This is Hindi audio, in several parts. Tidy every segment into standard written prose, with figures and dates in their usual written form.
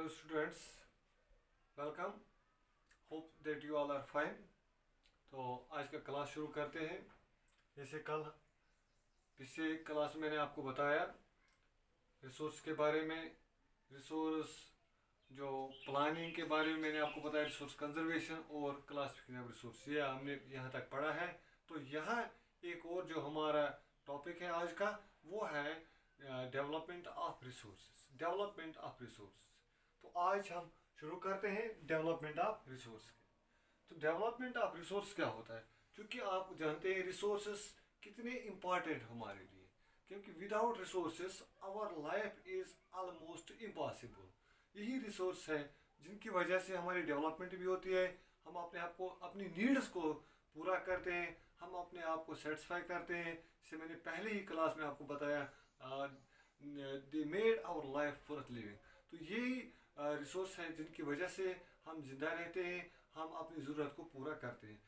Hello students, welcome. Hope that you all are fine. तो आज का क्लास शुरू करते हैं। जैसे कल पिछले क्लास में मैंने आपको बताया रिसोर्स के बारे में, रिसोर्स जो प्लानिंग के बारे में मैंने आपको बताया, रिसोर्स कंजर्वेशन और क्लासिफिकेशन ऑफ रिसोर्स, ये हमने यहाँ तक पढ़ा है। तो यहाँ एक और जो हमारा टॉपिक है आज का वो है development of resources. Development of resource, तो आज हम शुरू करते हैं डेवलपमेंट ऑफ रिसोर्स के। तो डेवलपमेंट ऑफ रिसोर्स क्या होता है? क्योंकि आप जानते हैं रिसोर्सेस कितने इंपॉर्टेंट हमारे लिए, क्योंकि without resources our life is almost impossible. यही रिसोर्स है जिनकी वजह से हमारी डेवलपमेंट भी होती है, हम अपने आप को, अपनी नीड्स को पूरा करते हैं, हम अपने आप को सेटिस्फाई करते हैं। जैसे मैंने पहले ही क्लास में आपको बताया, they made our life worth living. तो यही रिसोर्स है जिनकी वजह से हम जिंदा रहते हैं, हम अपनी ज़रूरत को पूरा करते हैं।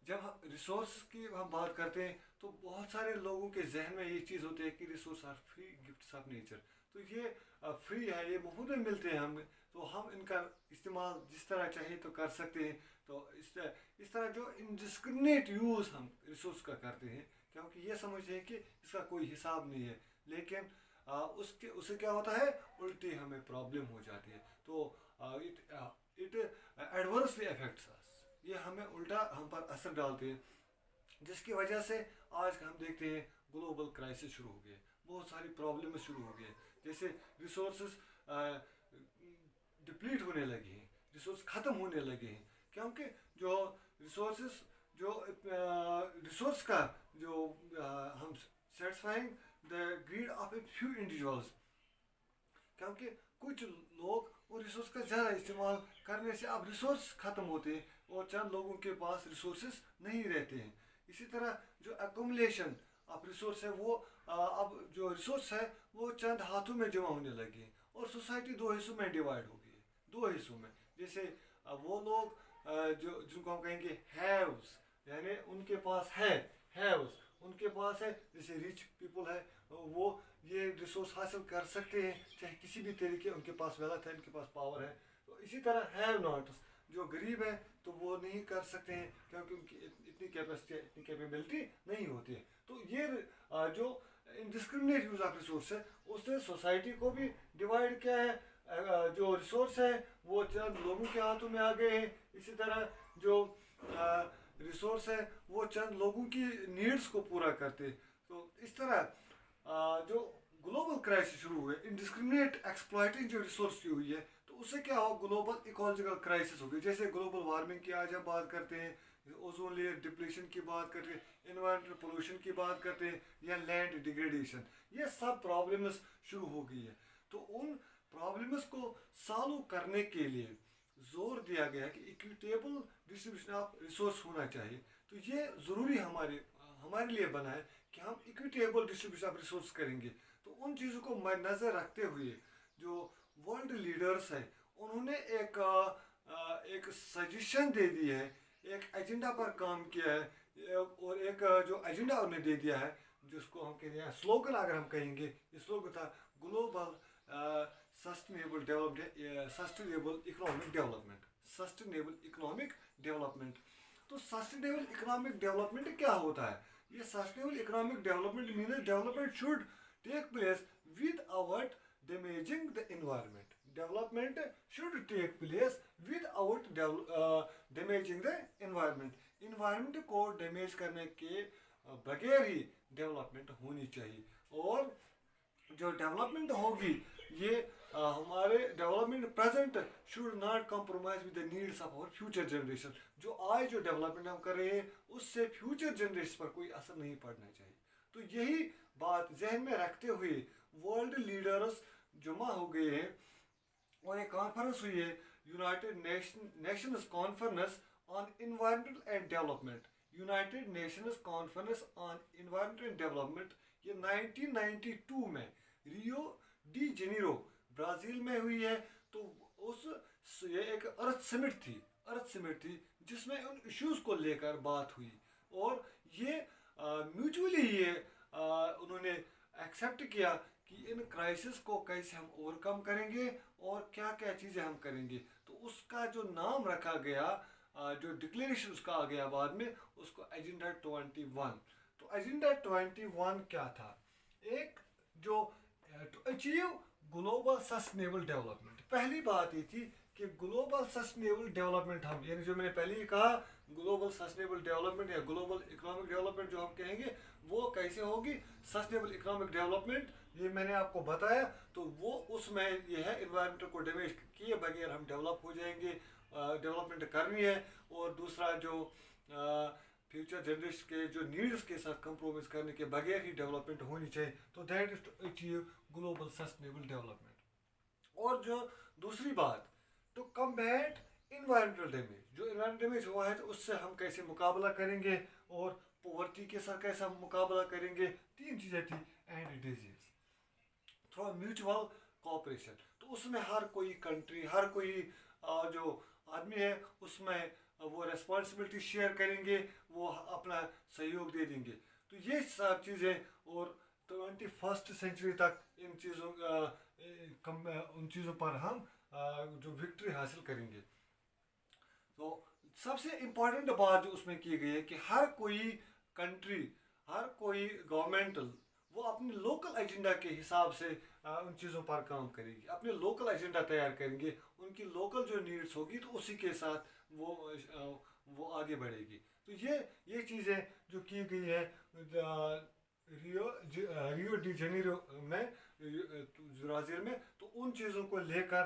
जब हम रिसोर्स की हम बात करते हैं तो बहुत सारे लोगों के जहन में ये चीज़ होती है कि resource are free gifts of nature. तो ये फ्री है, ये मुफ्त में मिलते हैं हमें, तो हम इनका इस्तेमाल जिस तरह चाहे तो कर सकते हैं। तो इस तरह जो इनडिस्क्रिमिनेट यूज़ हम रिसोर्स का करते हैं, क्योंकि ये समझते हैं कि इसका कोई हिसाब नहीं है, लेकिन उससे क्या होता है, उल्टी हमें प्रॉब्लम हो जाती है। तो इट एडवर्सली अफेक्ट्स अस, ये हमें उल्टा हम पर असर डालते हैं, जिसकी वजह से आज हम देखते हैं ग्लोबल क्राइसिस शुरू हो गए, बहुत सारी प्रॉब्लम शुरू हो गए। जैसे रिसोर्सेज डिप्लीट होने लगे हैं, रिसोर्स ख़त्म होने लगे हैं, क्योंकि जो रिसोर्सेज जो रिसोर्स का जो हम satisfying the greed of a few individuals, क्योंकि कुछ लोग वो रिसोर्स का ज़्यादा इस्तेमाल करने से अब रिसोर्स ख़त्म होते हैं और चंद लोगों के पास रिसोर्सेज नहीं रहते हैं। इसी तरह जो एक्युमुलेशन ऑफ रिसोर्स है वो अब जो रिसोर्स है वो चंद हाथों में जमा होने लगे और सोसाइटी दो हिस्सों में डिवाइड हो गई है, दो हिस्सों में। जैसे वो लोग जो जिनको हम कहेंगे हैव्स, यानी उनके पास है, हैव्स उनके पास है, जैसे रिच पीपल है वो ये रिसोर्स हासिल कर सकते हैं चाहे किसी भी तरीके, उनके पास वेल्थ है, उनके पास पावर है। तो इसी तरह हैव नॉट्स, जो गरीब है तो वो नहीं कर सकते हैं क्योंकि उनकी इतनी कैपेसिटी, इतनी कैपेबिलिटी नहीं होती है। तो ये जो इनडिस्क्रिमिनेट यूज ऑफ रिसोर्स है उसने सोसाइटी को भी डिवाइड किया है। जो रिसोर्स है वो चंद लोगों के हाथों में आ गए हैं। इसी तरह जो रिसोर्स है वो चंद लोगों की नीड्स को पूरा करते। तो इस तरह जो ग्लोबल क्राइसिस शुरू हुए, इनडिस्क्रिमिनेट एक्सप्लॉइटिंग जो रिसोर्स की हुई है, तो उससे क्या हो, ग्लोबल इकोलॉजिकल क्राइसिस हो गई। जैसे ग्लोबल वार्मिंग की आज हम बात करते हैं, ओजोन लेयर डिप्लीशन की बात करते हैं, एनवायरमेंटल पोल्यूशन की बात करते हैं, या लैंड डिग्रेडेशन, ये सब प्रॉब्लम्स शुरू हो गई है। तो उन प्रॉब्लम्स को सॉल्व करने के लिए जोर दिया गया कि इक्विटेबल डिस्ट्रीब्यूशन ऑफ रिसोर्स होना चाहिए। तो ये ज़रूरी हमारे लिए बना है कि हम इक्विटेबल डिस्ट्रीब्यूशन ऑफ रिसोर्स करेंगे। तो उन चीज़ों को मद्देनजर रखते हुए जो वर्ल्ड लीडर्स हैं उन्होंने एक सजेशन दे दी है, एक एजेंडा पर काम किया है, और एक जो एजेंडा उन्हें दे दिया है जिसको हम कहते हैं स्लोगन, अगर हम कहेंगे ये स्लोगन था global sustainable development, sustainable economic development, sustainable economic development. तो सस्टेनेबल इकोनॉमिक डेवलपमेंट क्या होता है? ये sustainable economic development means development should take place without damaging the environment. Development should take place without damaging the environment. Environment को डैमेज करने के बगैर ही डेवलपमेंट होनी चाहिए। और जो डेवलपमेंट होगी ये हमारे development present should not compromise with the needs of our future generation. जो आज जो डेवलपमेंट हम कर रहे हैं उससे फ्यूचर जनरेशन पर कोई असर नहीं पड़ना चाहिए। तो यही बात जहन में रखते हुए वर्ल्ड लीडर्स जमा हो गए हैं और एक कॉन्फ्रेंस हुई है, United Nations conference on environmental and development, United Nations conference on environment and development. ये 1992 में रियो डी जेनेरो ब्राज़ील में हुई है। तो ये एक अर्थ समिट थी जिसमें उन इश्यूज़ को लेकर बात हुई, और ये म्यूचुअली ये उन्होंने एक्सेप्ट किया कि इन क्राइसिस को कैसे हम ओवरकम करेंगे और क्या क्या चीज़ें हम करेंगे। तो उसका जो नाम रखा गया, जो डिक्लेरेशन उसका आ गया बाद में, उसको एजेंडा 21। तो एजेंडा 21 क्या था? एक जो to achieve global sustainable development. पहली बात ये थी कि ग्लोबल सस्टेनेबल डेवलपमेंट हम, यानी जो मैंने पहले ही कहा, ग्लोबल सस्टेनेबल डेवलपमेंट या ग्लोबल इकोनॉमिक डेवलपमेंट जो हम कहेंगे वो कैसे होगी? सस्टेनेबल इकोनॉमिक डेवलपमेंट, ये मैंने आपको बताया। तो वो उसमें ये है, इन्वायरमेंट को डैमेज किए बगैर हम डेवलप हो जाएंगे, डेवलपमेंट करनी है। और दूसरा जो फ्यूचर जनरेशन के जो नीड्स के साथ कंप्रोमाइज करने के बगैर ही डेवलपमेंट होनी चाहिए। तो that is to achieve global sustainable development. और जो दूसरी बात, टू कम्बैट इन्वायरमेंटल डैमेज, जो इन्वायरमेंट डैमेज हुआ है तो उससे हम कैसे मुकाबला करेंगे और पॉवर्टी के साथ कैसे हम मुकाबला करेंगे। तीन चीज़ें थी। And disease through mutual cooperation. तो उसमें हर कोई कंट्री, हर कोई जो आदमी है उसमें वो रेस्पॉन्सिबिलिटी शेयर करेंगे, वो अपना सहयोग दे देंगे। तो ये सब चीज़ें, और 21st सेंचुरी तक इन चीज़ों उन चीज़ों पर हम जो विक्ट्री हासिल करेंगे। तो सबसे इम्पोर्टेंट बात जो उसमें की गई है कि हर कोई कंट्री, हर कोई गवर्नमेंटल, वो अपने लोकल एजेंडा के हिसाब से उन चीज़ों पर काम करेगी, अपने लोकल एजेंडा तैयार करेंगे, उनकी लोकल जो नीड्स होगी तो उसी के साथ वो आगे बढ़ेगी। तो ये चीज़ें जो की गई है रियो डी जेनेरो में, ब्राज़ील में, तो उन चीज़ों को लेकर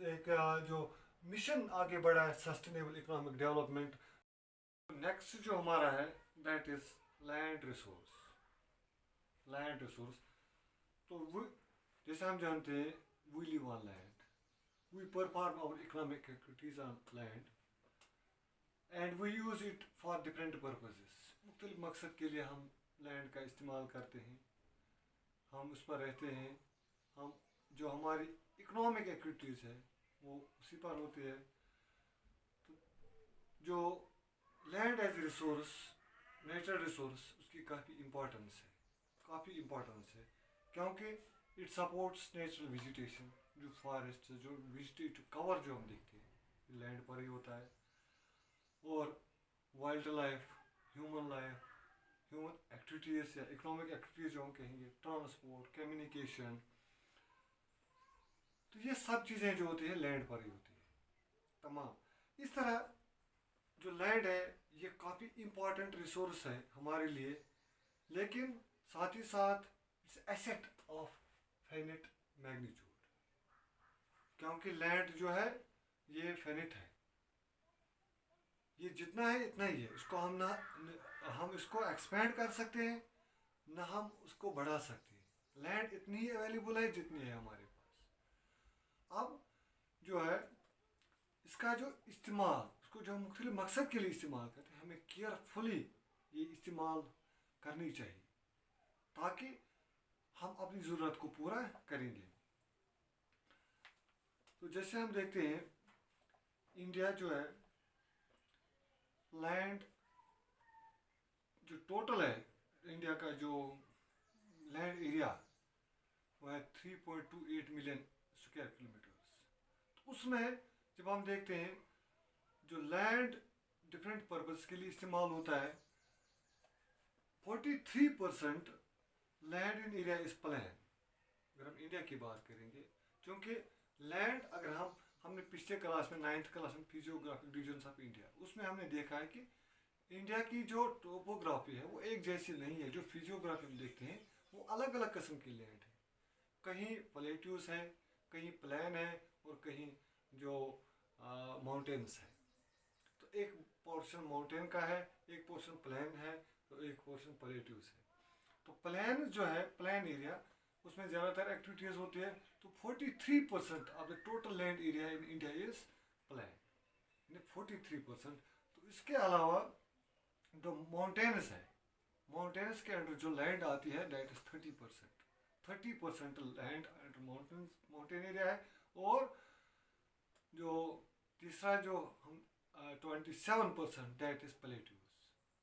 एक जो मिशन आगे बढ़ा है, सस्टेनेबल इकोनॉमिक डेवलपमेंट। नेक्स्ट जो हमारा है that is land resource. Land resource, तो वो जैसे हम जानते हैं, we live on land, we perform our economic activities on land and we use it for different purposes. मुख्तलिफ मकसद के लिए हम लैंड का इस्तेमाल करते हैं, हम उस पर रहते हैं, हम जो हमारी इकोनॉमिक एक्टिविटीज़ है वो उसी पर होती है। तो जो land as resource, natural resource, उसकी काफ़ी इम्पोर्टेंस है, काफ़ी इम्पोर्टेंस है, क्योंकि इट सपोर्ट्स नेचुरल वेजिटेशन। जो फॉरेस्ट, जो वेजिटेटिव कवर जो हम देखते हैं लैंड पर ही होता है। और वाइल्ड लाइफ, ह्यूमन एक्टिविटीज़ या इकोनॉमिक एक्टिविटीज़ जो हम कहेंगे, ट्रांसपोर्ट, कम्युनिकेशन, तो ये सब चीज़ें जो होती है लैंड पर ही होती है तमाम। इस तरह जो लैंड है ये काफ़ी इम्पॉर्टेंट रिसोर्स है हमारे लिए, लेकिन साथ ही साथ it's asset of finite magnitude, क्योंकि लैंड जो है ये फाइनाइट है, ये जितना है इतना ही है। इसको हम इसको एक्सपेंड कर सकते हैं, ना हम उसको बढ़ा सकते हैं। लैंड इतनी ही अवेलेबल है जितनी है हमारे पास। अब जो है इसका जो इस्तेमाल, उसको जो हम मुख्तलिफ मकसद के लिए इस्तेमाल करते हैं, हमें केयरफुली ये इस्तेमाल करनी चाहिए ताकि हम अपनी ज़रूरत को पूरा करेंगे। तो जैसे हम देखते हैं इंडिया जो है, लैंड जो टोटल है इंडिया का जो लैंड एरिया वो है 3.28 मिलियन स्क्वायर किलोमीटर्स। तो उसमें जब हम देखते हैं जो लैंड डिफरेंट पर्पस के लिए इस्तेमाल होता है, 43% land in area is plan. अगर हम इंडिया की बात करेंगे, क्योंकि लैंड अगर हमने पिछले क्लास में 9th क्लास में फिजियोग्राफिक रीजन्स ऑफ इंडिया, उसमें हमने देखा है कि इंडिया की जो टोपोग्राफी है वो एक जैसी नहीं है। जो फिजियोग्राफी में देखते हैं वो अलग अलग किस्म की लैंड है, कहीं प्लेट्यूज है, कहीं प्लेन है, और कहीं जो माउंटेन्स है। तो एक पोर्शन माउंटेन का है, एक पोर्शन प्लेन है, तो एक पोर्शन प्लेट्यूज है। तो प्लेन जो है, प्लेन एरिया, उसमें ज़्यादातर एक्टिविटीज़ होती है। तो 43% of the total land area in India is plain, 43%। तो इसके अलावा जो माउंटेन्स है, माउंटेन्स के अंडर जो लैंड आती है that is 30%। 30% land under mountain area है। और जो तीसरा जो हम 27% दैट इज प्लेट्यूज।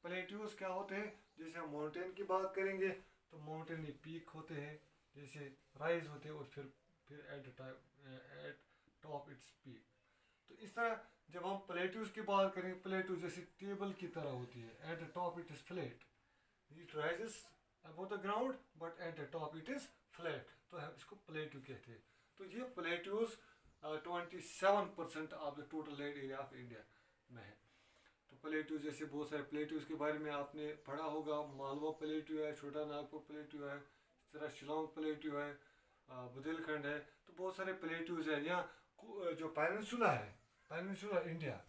प्लेट्यूज क्या होते हैं? जैसे हम माउंटेन की बात करेंगे तो माउंटेन पीक होते हैं, जैसे राइज होते हैं और फिर एट टॉप इट्स पीक। तो इस तरह जब हम प्लेट्यूज की बात करें, प्लेट्यू जैसे टेबल की तरह होती है, at the top it is flat, it rises above the ground but at the top it is flat, तो हम इसको प्लेट्यू कहते हैं। तो ये plateaus 27% of the total land area of India में है। तो प्लेट्यू जैसे बहुत सारे प्लेट्यूज के बारे में आपने पढ़ा होगा, मालवा प्लेट्यू है, छोटा नागपुर प्लेट्यू है, इस तरह शिलोंग प्लेट्यू है, बुंदेलखंड है, तो बहुत सारे प्लेट्यूज है। यहाँ जो पेनिनसुला है, पेनिनसुला इंडिया,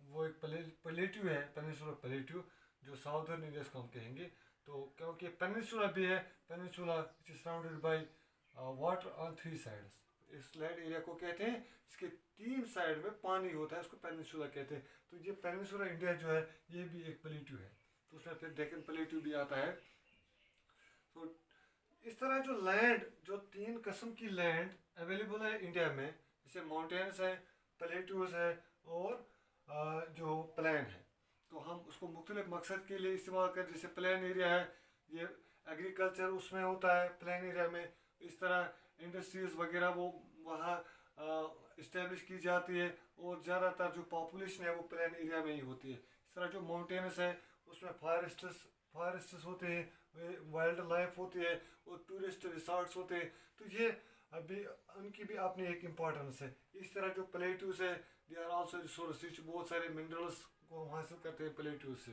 वो एक प्लेट्यू है, पेनिनसुला प्लेट्यू, जो साउदर्न इंडिया को हम कहेंगे। तो क्योंकि पेनिनसुला भी है, peninsula it is surrounded by water on 3 sides, इस लैंड एरिया को कहते हैं, इसके 3 साइड में पानी होता है, उसको पेनिनसुला कहते हैं। तो ये पेनिनसुला इंडिया जो है ये भी एक प्लेट्यू है, तो उसमें फिर डेक्कन प्लेट्यू भी आता है। तो इस तरह जो लैंड, जो 3 किस्म की लैंड अवेलेबल है इंडिया में, जैसे माउंटेन्स है, प्लेट्यूज है और जो प्लेन है, तो हम उसको मुख्तलिफ मकसद के लिए इस्तेमाल करें। जैसे प्लेन एरिया है, ये एग्रीकल्चर उसमें होता है प्लेन एरिया में, इस तरह इंडस्ट्रीज वगैरह वो वहाँ इस्टेब्लिश की जाती है, और ज़्यादातर जो पॉपुलेशन है वो प्लेन एरिया में ही होती है। इस तरह जो माउंटेन्स है उसमें फॉरेस्ट्स होते हैं, वाइल्ड लाइफ होती है और टूरिस्ट रिसोर्ट्स होते हैं। तो ये अभी उनकी भी अपनी एक इम्पोर्टेंस है। इस तरह जो प्लेट्यूज है, they are also resource rich, बहुत सारे मिनरल्स को हम हासिल करते हैं प्लेट्यूज से।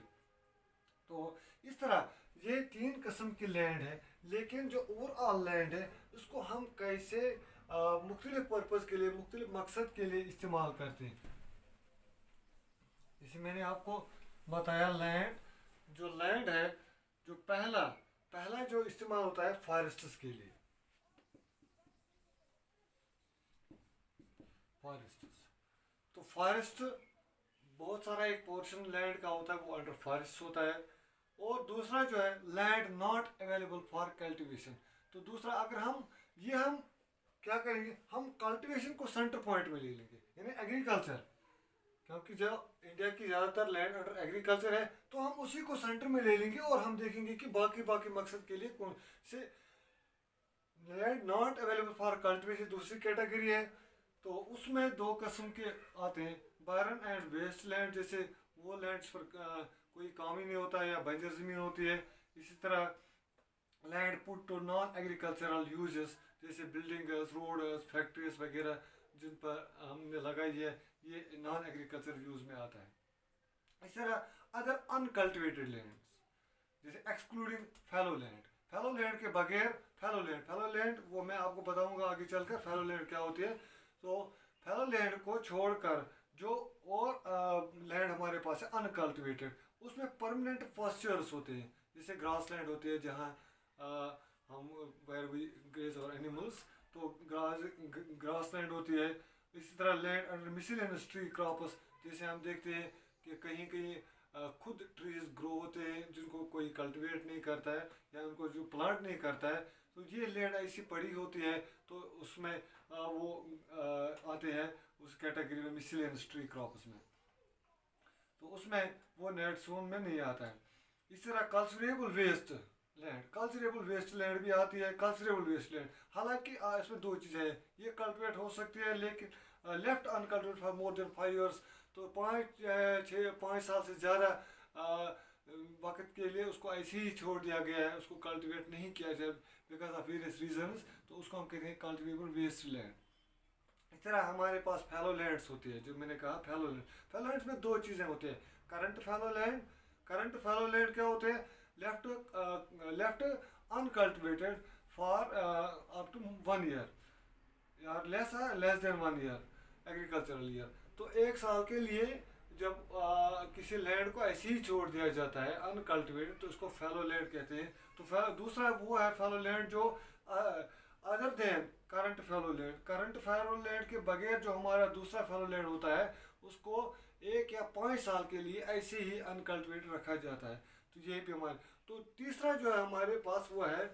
तो इस तरह ये 3 किस्म की लैंड है, लेकिन जो ओवरऑल लैंड है उसको हम कैसे मुख्तलिफ पर्पज़ के लिए, मुख्तलिफ मकसद के लिए इस्तेमाल करते हैं। जैसे मैंने आपको बताया, जो लैंड है, जो पहला जो इस्तेमाल होता है फॉरेस्ट्स के लिए, फॉरेस्ट्स। तो फॉरेस्ट बहुत सारा एक पोर्शन लैंड का होता है वो अंडर फॉरेस्ट होता है। और दूसरा जो है land not available for cultivation. तो दूसरा अगर हम क्या करेंगे, हम कल्टीवेशन को सेंटर पॉइंट में ले लेंगे, यानी एग्रीकल्चर, क्योंकि जो इंडिया की ज़्यादातर लैंड अंडर एग्रीकल्चर है, तो हम उसी को सेंटर में ले लेंगे और हम देखेंगे कि बाकी मकसद के लिए कौन से land not available for cultivation दूसरी कैटेगरी है। तो उसमें 2 किस्म के आते हैं, बारन एंड वेस्ट लैंड, जैसे वो लैंड्स पर कोई काम ही नहीं होता है या बंजर ज़मीन होती है। इसी तरह land put to non agricultural uses, जैसे बिल्डिंग्स, रोड्स, फैक्ट्रीज वगैरह जिन पर हमने लगाई है, ये नॉन एग्रीकल्चर यूज में आता है। इस तरह अदर अनकल्टिवेटेड लैंड्स, जैसे एक्सक्लूडिंग फैलो लैंड के बगैर फैलो लैंड वो मैं आपको बताऊंगा आगे चलकर फैलो लैंड क्या होती है। तो फैलो लैंड को छोड़कर जो और लैंड हमारे पास है अनकल्टिवेटेड, उसमें परमानेंट पास्चर्स होते हैं, जैसे ग्रास लैंड होती है जहाँ हम वेयर वी ग्रेज और एनिमल्स, तो ग्रास लैंड होती है। इसी तरह land under miscellaneous tree crops, जैसे हम देखते हैं कि कहीं खुद ट्रीज ग्रो होते हैं जिनको कोई कल्टीवेट नहीं करता है या उनको जो प्लांट नहीं करता है, तो ये लैंड ऐसी पड़ी होती है, तो उसमें वो आते हैं उस कैटेगरी में मिसलेनियस ट्री क्रॉप्स में, तो उसमें वो नेट जोन में नहीं आता है। इस तरह कल्चरेबल वेस्ट लैंड भी आती है, कल्चरेबल वेस्ट लैंड। हालांकि इसमें 2 चीज़ें हैं, ये कल्टिवेट हो सकती है लेकिन left uncultivate for more than 5 years, तो 5 साल से ज़्यादा वक्त के लिए उसको ऐसे ही छोड़ दिया गया है, उसको कल्टिवेट नहीं किया जाए बिकॉज ऑफ वेरियस रीजंस, तो उसको हम कहते हैं कल्टिवेबल वेस्ट लैंड। इस तरह हमारे पास फैलो लैंड्स होती है, जो मैंने कहा फैलो लैंड्स में 2 चीज़ें होती है, करंट फैलो लैंड क्या होते हैं, left uncultivated for up to 1 year या less than 1 year agricultural year. तो 1 साल के लिए जब किसी लैंड को ऐसे ही छोड़ दिया जाता है अनकल्टिवेटेड, तो उसको फैलो लैंड कहते हैं। तो दूसरा वो है फैलो लैंड जो other than current fallow land के बगैर जो हमारा दूसरा फैलो लैंड होता है, उसको 1 या 5 साल के लिए ऐसे ही अनकल्टिवेटेड रखा जाता है। तो ये भी हमारे, तो तीसरा जो है हमारे पास वो है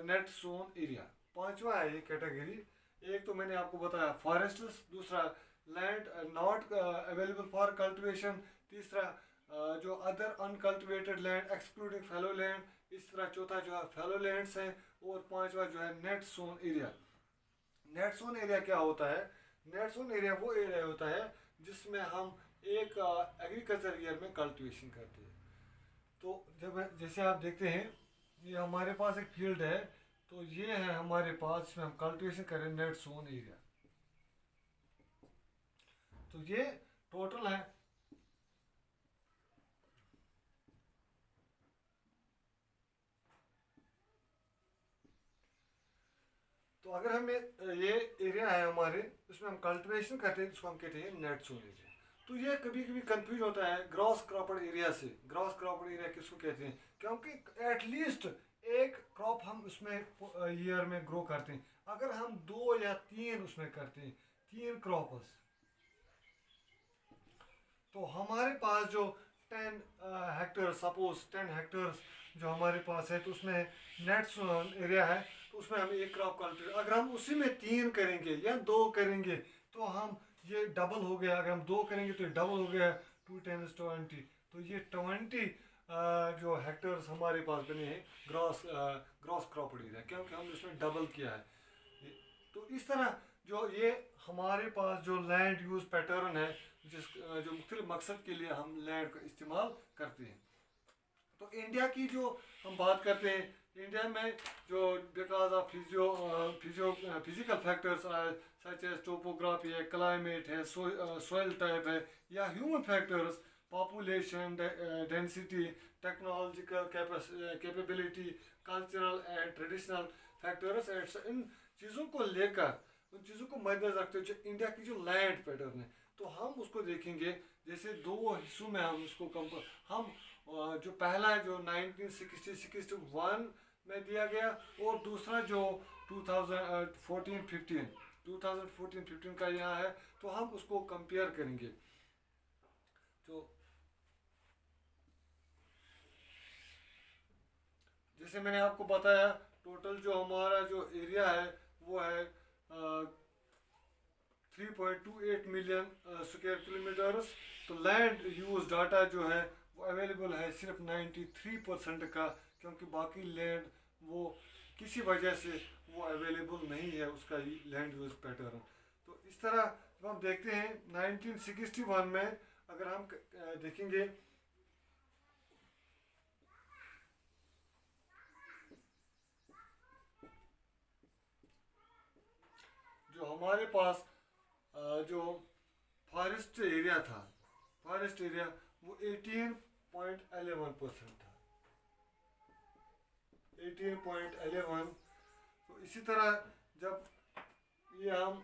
नेट जोन एरिया, 5वां है ये कैटेगरी। एक तो मैंने आपको बताया फॉरेस्ट्स, दूसरा land not available for cultivation, तीसरा जो other uncultivated land excluding fallow land, इस तरह चौथा जो है फैलो लैंड्स है, और पांचवा जो है net sown area. Net sown area क्या होता है? नेट सोन एरिया वो एरिया होता है जिसमें हम एक एग्रीकल्चर ईयर में कल्टीवेशन करते हैं। तो जब जैसे आप देखते हैं ये हमारे पास एक फील्ड है, तो ये है हमारे पास जिसमें हम कल्टीवेशन करें नेट सोन एरिया। तो ये टोटल है, तो अगर हमें ये एरिया है हमारे उसमें हम कल्टीवेशन करते हैं, जिसको हम कहते हैं नेट सोन एरिया। तो ये कभी कभी कंफ्यूज होता है ग्रॉस क्रॉप्ड एरिया से। ग्रॉस क्रॉप्ड एरिया किसको कहते हैं? क्योंकि एटलीस्ट एक क्रॉप हम उसमें ईयर में ग्रो करते हैं। अगर हम 2 या 3 उसमें करते हैं, 3 क्रॉप्स, तो हमारे पास जो 10 हेक्टर, सपोज 10 हेक्टर्स जो हमारे पास है, तो उसमें नेट एरिया है, तो उसमें हम एक क्रॉप कल्टीवेट, अगर हम उसी में 3 करेंगे या 2 करेंगे तो हम ये डबल हो गया। अगर हम 2 करेंगे तो ये डबल हो गया, 2 × 20, तो ये 20 जो हेक्टर्स हमारे पास बने हैं ग्रॉस क्रॉप एरिया, क्योंकि हमने उसमें डबल किया है। तो इस तरह जो ये हमारे पास जो लैंड यूज़ पैटर्न है, जो मुख्तलिफ मकसद के लिए हम लैंड का इस्तेमाल करते हैं। तो इंडिया की जो हम बात करते हैं, इंडिया में जो because of physical factors such as topography है, क्लाइमेट है, सोइल टाइप है, या human factors, population density, technological capability, cultural and traditional factors, इन चीज़ों को लेकर, उन चीज़ों को मद्देनजर रखते हुए जो इंडिया की जो लैंड पैटर्न है, तो हम उसको देखेंगे। जैसे 2 हिस्सों में हम उसको हम जो पहला है जो 1960-61 में दिया गया, और दूसरा जो 2014-15 का यहाँ है, तो हम उसको कंपेयर करेंगे। तो जैसे मैंने आपको बताया, टोटल जो हमारा जो एरिया है वो है 3.28 मिलियन स्क्वायर किलोमीटर्स। तो लैंड यूज डाटा जो है वो अवेलेबल है सिर्फ 93% का, क्योंकि बाकी लैंड वो किसी वजह से वो अवेलेबल नहीं है, उसका लैंड यूज पैटर्न। तो इस तरह जब हम देखते हैं 1961 में, अगर हम देखेंगे जो हमारे पास जो फॉरेस्ट एरिया था, फॉरेस्ट एरिया वो 18.11% था, 18.11। तो इसी तरह जब ये हम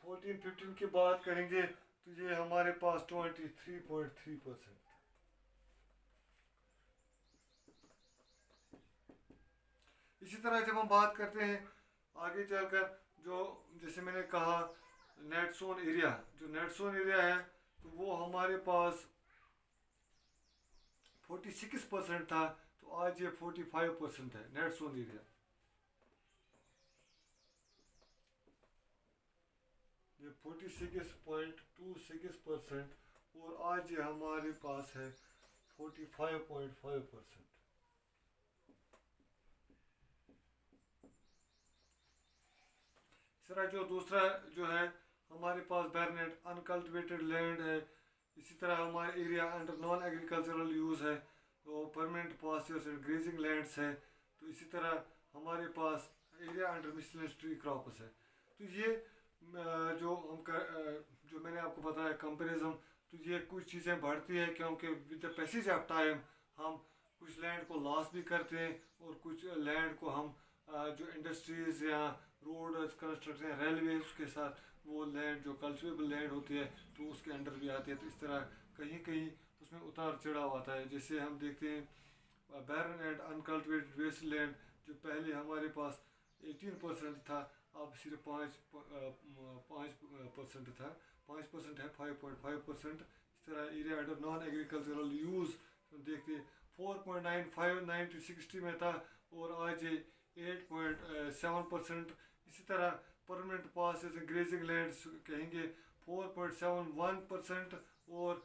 14-15 की बात करेंगे, तो ये हमारे पास 23.3%। इसी तरह जब हम बात करते हैं आगे चलकर, जो जैसे मैंने कहा नेट सोन एरिया, जो नेट सोन एरिया है, तो वो हमारे पास 46% था, तो आज ये 45% है नेट सोन एरिया। ये 46.26%, और आज ये हमारे पास है 45.5%। इस तरह जो दूसरा जो है हमारे पास बैरनेट अनकल्टिवेटेड लैंड है। इसी तरह हमारे area under non agricultural use है, तो permanent pastures and grazing lands है। तो इसी तरह हमारे पास area under miscellaneous tree crops है। तो ये जो हम जो मैंने आपको बताया कंपेरिजन, तो ये कुछ चीज़ें बढ़ती है, क्योंकि with the passage of time हम कुछ लैंड को लॉस भी करते हैं, और कुछ लैंड को हम जो इंडस्ट्रीज़ या रोड कंस्ट्रक्शन, रेलवे के साथ वो लैंड जो कल्टिवेबल लैंड होती है तो उसके अंडर भी आती है। तो इस तरह कहीं कहीं उसमें उतार चढ़ाव आता है। जैसे हम देखते हैं बैरन एंड अनकल्टिवेटेड वेस्ट लैंड, जो पहले हमारे पास 18% था, अब सिर्फ 5% था, 5% है, 5.5%। इस तरह area under non agricultural use हम देखते हैं 4.95 1960 में था, और आज 8.7%। इसी तरह परमानेंट पासेस ग्रेजिंग लैंड्स कहेंगे 4.71%, और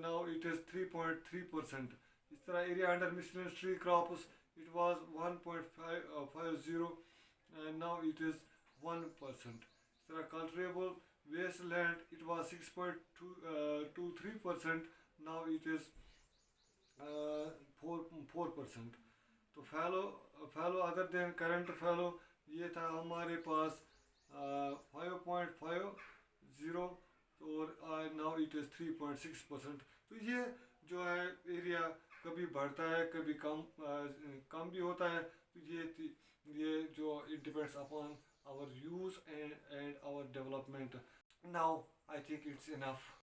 now it is 3.3%. इस तरह area under miscellaneous tree crops it was 1.50 and now it is 1%. इस तरह cultivable wasteland it was 6.23%, now it is 4%. तो fallow other than current fallow ये था हमारे पास 5.50 और now it is 3.6%. तो ये जो है एरिया कभी बढ़ता है कभी कम भी होता है. तो ये जो it depends upon our use and our development. Now I think it's enough.